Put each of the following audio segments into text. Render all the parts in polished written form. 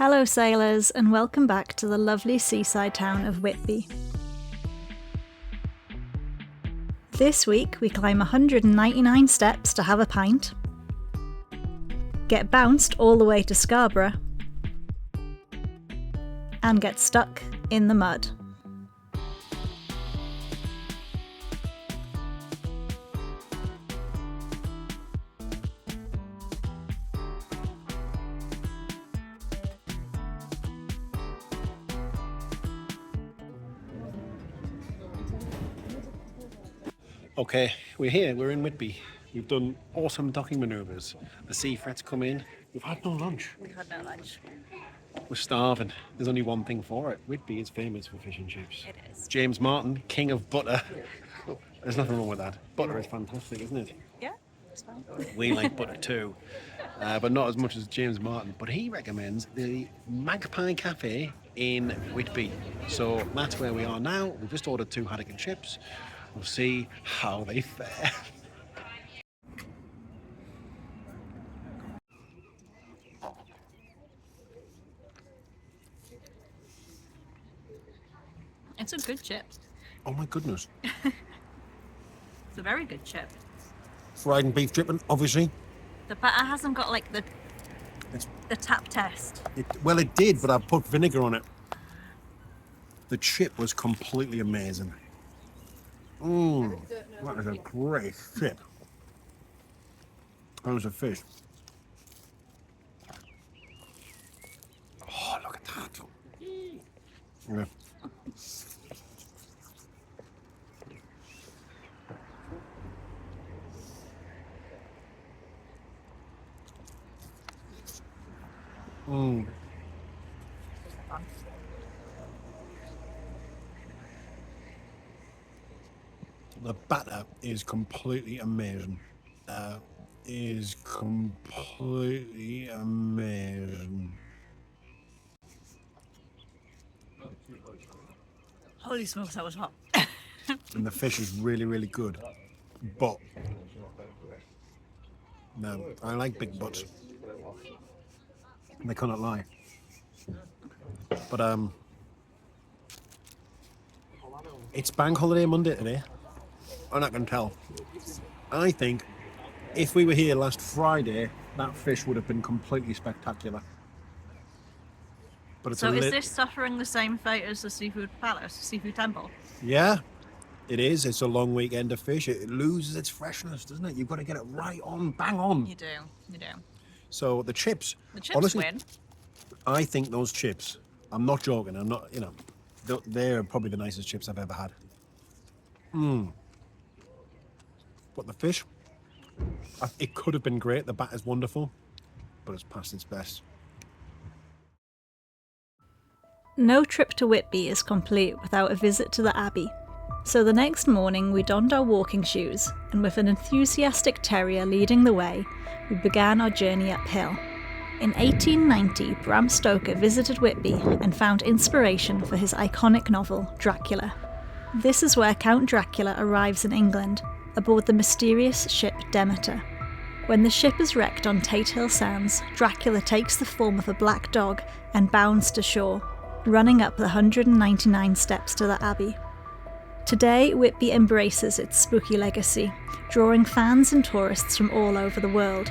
Hello sailors, and welcome back to the lovely seaside town of Whitby. This week we climb 199 steps to have a pint, get bounced all the way to Scarborough, and get stuck in the mud. Okay, we're here, we're in Whitby. We've done awesome docking manoeuvres. The sea fret's come in. We've had no lunch. We've had no lunch. We're starving. There's only one thing for it. Whitby is famous for fish and chips. It is. James Martin, king of butter. There's nothing wrong with that. Butter is fantastic, isn't it? Yeah, it's fine. We like butter too, but not as much as James Martin. But he recommends the Magpie Café in Whitby. So that's where we are now. We've just ordered 2 haddock and chips. We'll see how they fare. It's a good chip. Oh my goodness. It's a very good chip. Fried and beef dripping, obviously. The batter hasn't got like the tap test. Well, it did, but I put vinegar on it. The chip was completely amazing. That is a great chip. That was a fish. Oh, look at that. Yeah. The batter is completely amazing. Holy smokes, that was hot. And the fish is really, really good. But no, I like big butts. They cannot lie. But it's Bank Holiday Monday today. I'm not going to tell. I think if we were here last Friday, that fish would have been completely spectacular. But it's So is this suffering the same fate as the Seafood Palace, Seafood Temple? Yeah, it is. It's a long weekend of fish. It loses its freshness, doesn't it? You've got to get it right on, bang on. You do. So the chips. The chips honestly, win. I think those chips, I'm not joking, I'm not, they're probably the nicest chips I've ever had. But the fish, it could have been great. The batter's wonderful, but it's past its best. No trip to Whitby is complete without a visit to the Abbey. So the next morning we donned our walking shoes, and with an enthusiastic terrier leading the way, we began our journey uphill. In 1890, Bram Stoker visited Whitby and found inspiration for his iconic novel, Dracula. This is where Count Dracula arrives in England, aboard the mysterious ship Demeter. When the ship is wrecked on Tate Hill Sands, Dracula takes the form of a black dog and bounds to shore, running up the 199 steps to the Abbey. Today, Whitby embraces its spooky legacy, drawing fans and tourists from all over the world.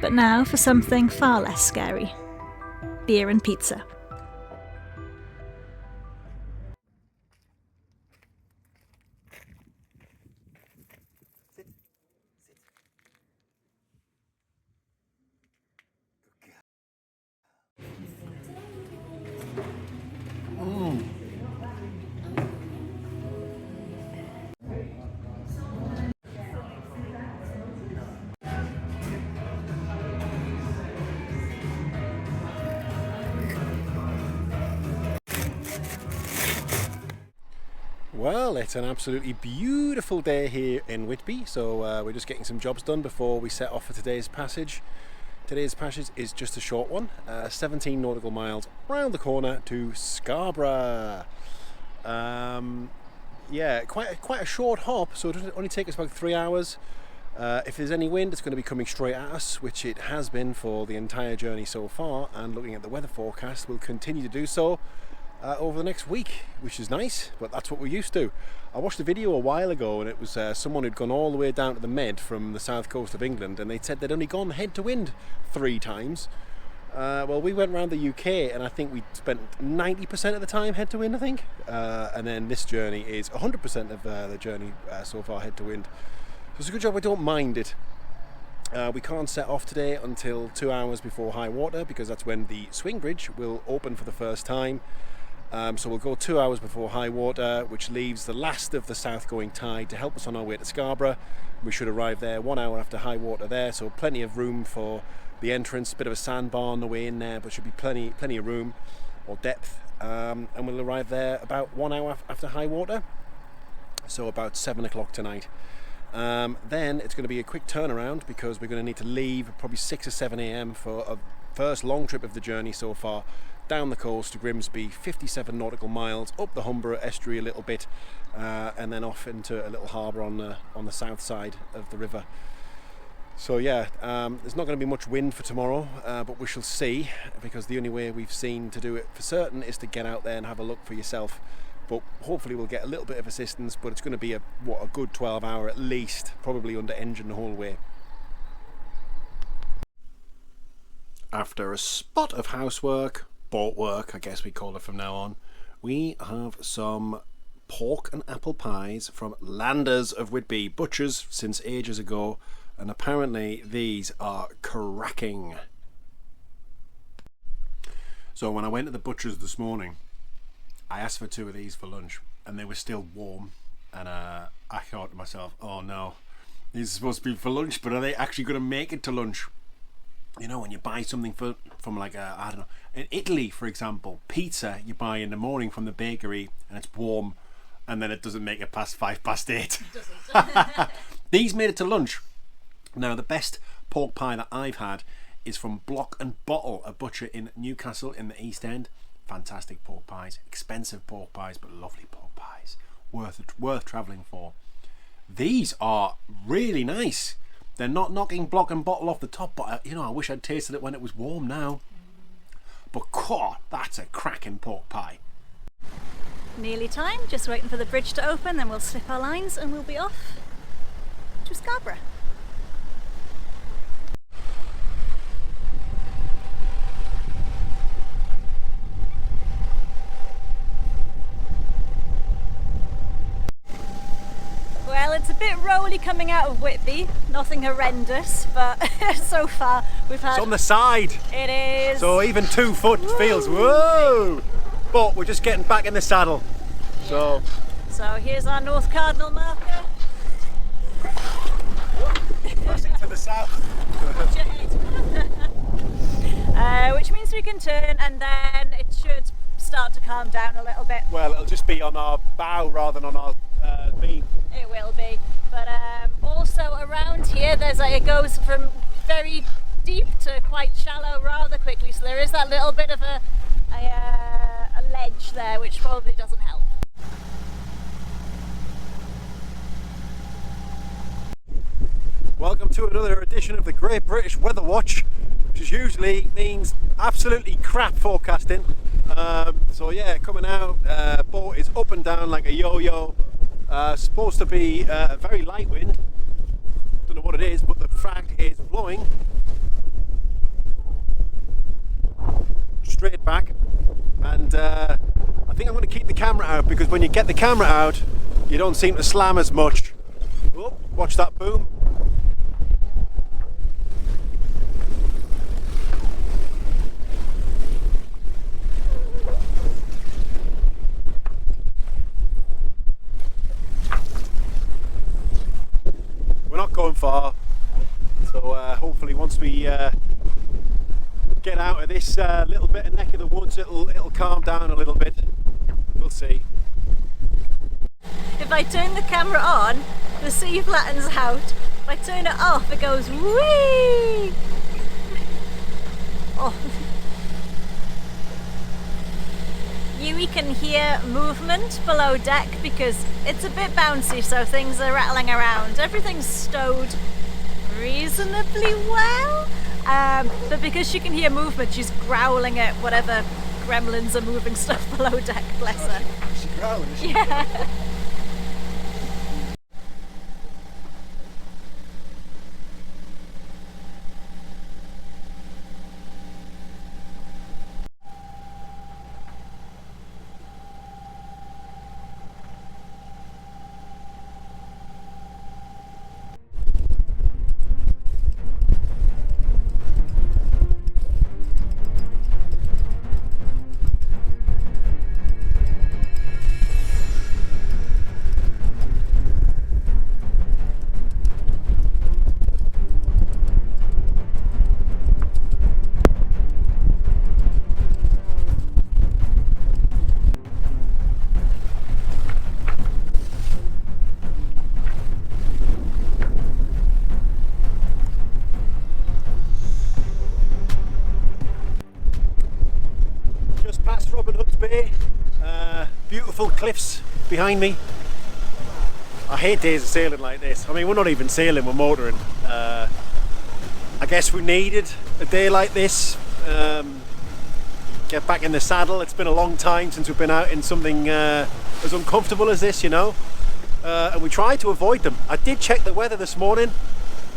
But now for something far less scary: beer and pizza. Well, it's an absolutely beautiful day here in Whitby, so we're just getting some jobs done before we set off for today's passage. Today's passage is just a short one, 17 nautical miles round the corner to Scarborough. Yeah, quite a short hop, so it'll only take us about 3 hours. If there's any wind, it's going to be coming straight at us, which it has been for the entire journey so far, and looking at the weather forecast, will continue to do so over the next week, which is nice, but that's what we're used to. I watched a video a while ago, and it was someone who'd gone all the way down to the Med from the south coast of England, and they said they'd only gone head to wind 3 times. Well, we went around the UK, and I think we spent 90% of the time head to wind, I think. And then this journey is 100% of the journey so far head to wind. So it's a good job I don't mind it. We can't set off today until 2 hours before high water, because that's when the swing bridge will open for the first time. So we'll go 2 hours before high water, which leaves the last of the south going tide to help us on our way to Scarborough. We should arrive there 1 hour after high water there, so plenty of room for the entrance. Bit of a sandbar on the way in there, but should be plenty of room or depth. And we'll arrive there about 1 hour after high water, so about 7 o'clock tonight. Then it's going to be a quick turnaround, because we're going to need to leave probably 6 or 7 a.m. for a first long trip of the journey so far, down the coast to Grimsby, 57 nautical miles, up the Humber estuary a little bit, and then off into a little harbour on the south side of the river. So yeah, there's not going to be much wind for tomorrow, but we shall see, because the only way we've seen to do it for certain is to get out there and have a look for yourself. But hopefully we'll get a little bit of assistance, but it's going to be a good 12 hour at least, probably under engine the whole way. After a spot of housework, boat work I guess we call it from now on, we have some pork and apple pies from Landers of Whitby, butchers since ages ago, and apparently these are cracking. So when I went to the butcher's this morning, I asked for 2 of these for lunch, and they were still warm, and I thought to myself, oh no, these are supposed to be for lunch, but are they actually going to make it to lunch? You know, when you buy something from like I don't know, in Italy for example, pizza you buy in the morning from the bakery and it's warm, and then it doesn't make it past 8:05. It doesn't. These made it to lunch. Now the best pork pie that I've had is from Block and Bottle, a butcher in Newcastle in the East End. Fantastic pork pies, expensive pork pies, but lovely pork pies, worth travelling for. These are really nice. They're not knocking Block and Bottle off the top, but I wish I'd tasted it when it was warm now. But God, that's a cracking pork pie. Nearly time, just waiting for the bridge to open, then we'll slip our lines and we'll be off to Scarborough. Well, it's a bit rolly coming out of Whitby, nothing horrendous, but so far we've had... It's on the side! It is! So even 2 foot feels, whoa! But we're just getting back in the saddle. So here's our North Cardinal marker. Passing to the south. Which means we can turn, and then it should start to calm down a little bit. Well, it'll just be on our bow rather than on our beam. It will be, but also around here it goes from very deep to quite shallow rather quickly, so there is that little bit of a ledge there, which probably doesn't help. Welcome to another edition of the Great British Weather Watch, which usually means absolutely crap forecasting. So yeah, coming out, boat is up and down like a yo-yo. Supposed to be a very light wind, don't know what it is, but the fact is blowing straight back, and I think I'm going to keep the camera out, because when you get the camera out you don't seem to slam as much. Oh, watch that boom. We're not going far, so hopefully once we get out of this little bit of neck of the woods, it'll calm down a little bit. We'll see. If I turn the camera on, the sea flattens out. If I turn it off, it goes whee! Oh. Yewy can hear movement below deck because it's a bit bouncy, so things are rattling around. Everything's stowed reasonably well. But because she can hear movement, she's growling at whatever gremlins are moving stuff below deck, bless her. Is she growling? Is she? Yeah. Beautiful cliffs behind me. I hate days of sailing like this. I mean, we're not even sailing, we're motoring. I guess we needed a day like this. Get back in the saddle. It's been a long time since we've been out in something as uncomfortable as this, you know. And we tried to avoid them. I did check the weather this morning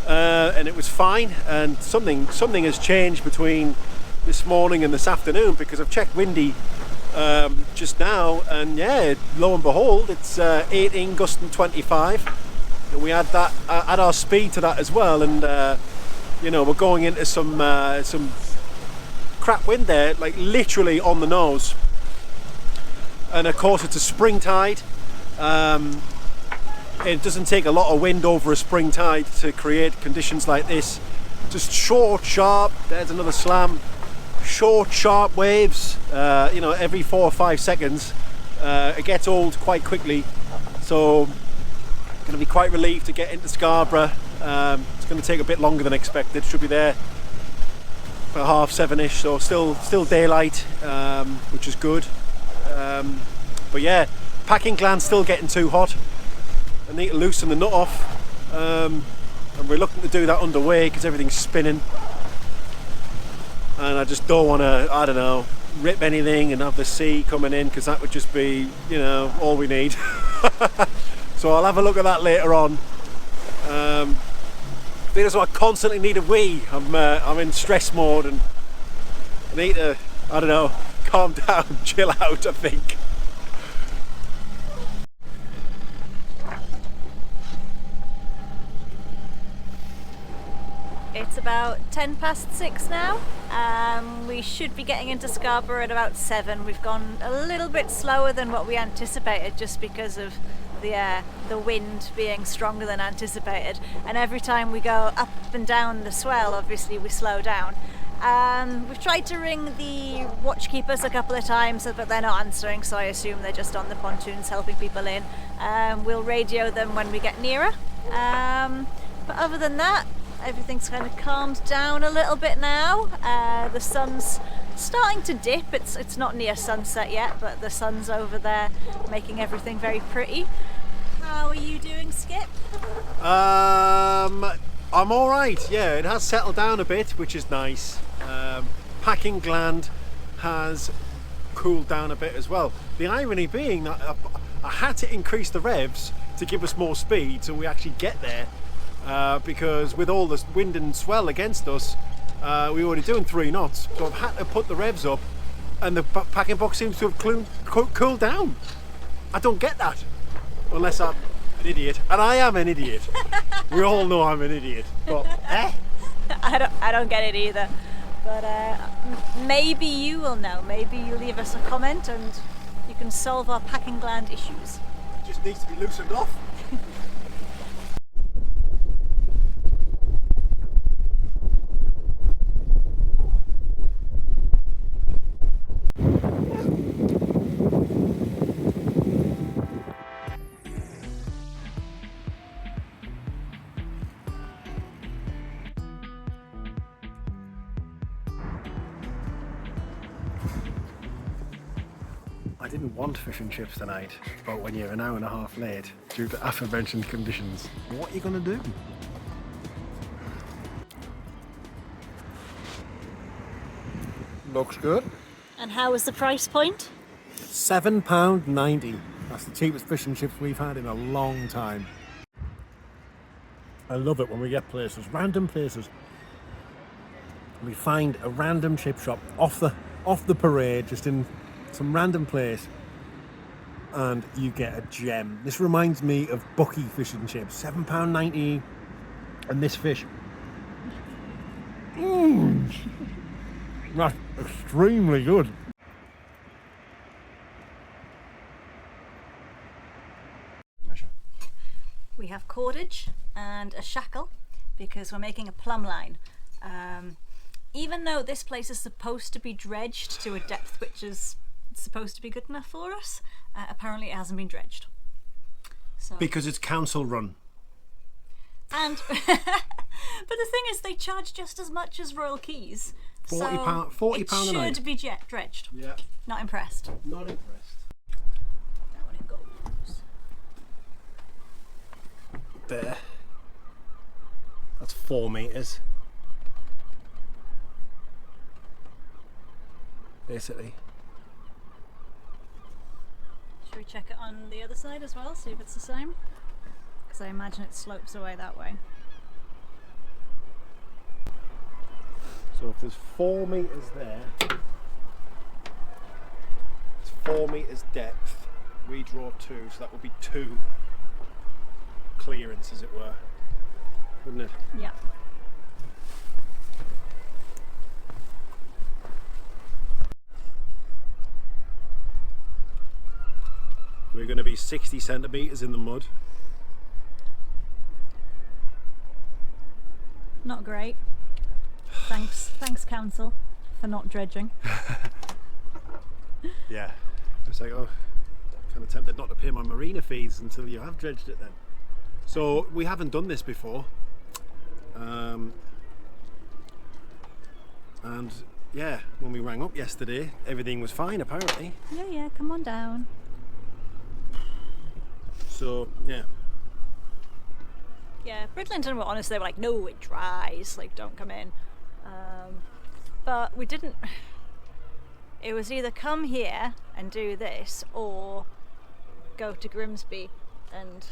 and it was fine, and something has changed between this morning and this afternoon, because I've checked windy just now, and yeah, lo and behold, it's 18 gusting 25, and we add our speed to that as well, and you know, we're going into some crap wind there, like literally on the nose. And of course it's a spring tide. It doesn't take a lot of wind over a spring tide to create conditions like this. Just short, sharp, there's another slam. Short, sharp waves, you know, every 4 or 5 seconds. It gets old quite quickly, so I'm going to be quite relieved to get into Scarborough. It's going to take a bit longer than expected. Should be there for 7:30ish, so still daylight, which is good. But yeah, packing gland's still getting too hot. I need to loosen the nut off, and we're looking to do that underway because everything's spinning. And I just don't want to, I don't know, rip anything and have the sea coming in, because that would just be, you know, all we need. So I'll have a look at that later on. Because I constantly need a wee. I'm in stress mode and I need to, I don't know, calm down, chill out, I think. It's about 6:10 now. We should be getting into Scarborough at about 7. We've gone a little bit slower than what we anticipated, just because of the wind being stronger than anticipated. And every time we go up and down the swell, obviously we slow down. We've tried to ring the watchkeepers a couple of times, but they're not answering, so I assume they're just on the pontoons helping people in. We'll radio them when we get nearer. But other than that, everything's kind of calmed down a little bit now. The sun's starting to dip. It's not near sunset yet, but the sun's over there making everything very pretty. How are you doing, Skip? I'm all right. Yeah, it has settled down a bit, which is nice. Packing gland has cooled down a bit as well. The irony being that I had to increase the revs to give us more speed so we actually get there. Because with all this wind and swell against us, we were already doing 3 knots, so I've had to put the revs up, and the packing box seems to have cooled down. I don't get that, unless I'm an idiot, and I am an idiot. We all know I'm an idiot, but I don't get it either. But maybe you will know. Maybe you leave us a comment and you can solve our packing gland issues. it just needs to be loosened off. I didn't want fish and chips tonight, but when you're an hour and a half late due to aforementioned conditions, what are you going to do? Looks good. And how was the price point? £7.90. That's the cheapest fish and chips we've had in a long time. I love it when we get places, random places. We find a random chip shop off the parade, just in some random place, and you get a gem. This reminds me of Bucky fish and chips, £7.90, and this fish. That's extremely good. We have cordage and a shackle because we're making a plumb line. Even though this place is supposed to be dredged to a depth which is supposed to be good enough for us, apparently it hasn't been dredged. So. Because it's council run. And but the thing is, they charge just as much as Royal Keys. £40 it a night. should be dredged. Yeah. Not impressed. Not impressed. Down it goes. There. That's 4 metres. Basically. Should we check it on the other side as well, see if it's the same? Because I imagine it slopes away that way. So if there's 4 metres there, it's 4 metres depth, we draw 2, so that would be 2 clearance, as it were, wouldn't it? Yeah. We're going to be 60 centimetres in the mud. Not great. Thanks council for not dredging. Yeah, it's like, oh, kind of tempted not to pay my marina fees until you have dredged it then. So we haven't done this before, and yeah, when we rang up yesterday, everything was fine apparently. Yeah, come on down. So yeah. Yeah, Bridlington were honest, they were like, no, it dries, like don't come in. But we didn't, it was either come here and do this or go to Grimsby, and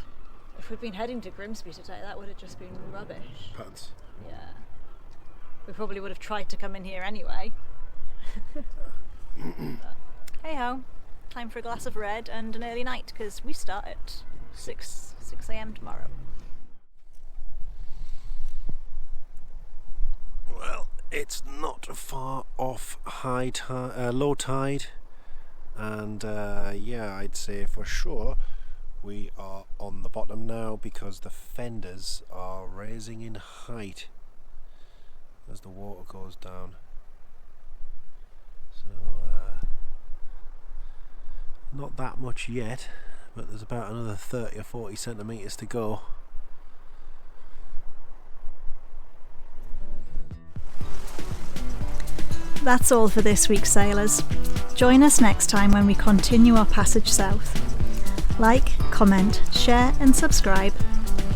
if we'd been heading to Grimsby today, that would have just been rubbish. Pants. Yeah. We probably would have tried to come in here anyway. Hey ho, time for a glass of red and an early night, because we start at 6 a.m. tomorrow. Well, it's not far off low tide, and yeah, I'd say for sure we are on the bottom now because the fenders are raising in height as the water goes down. So not that much yet, but there's about another 30 or 40 centimetres to go. That's all for this week, sailors. Join us next time when we continue our passage south. Like, comment, share and subscribe.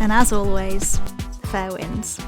And as always, fair winds.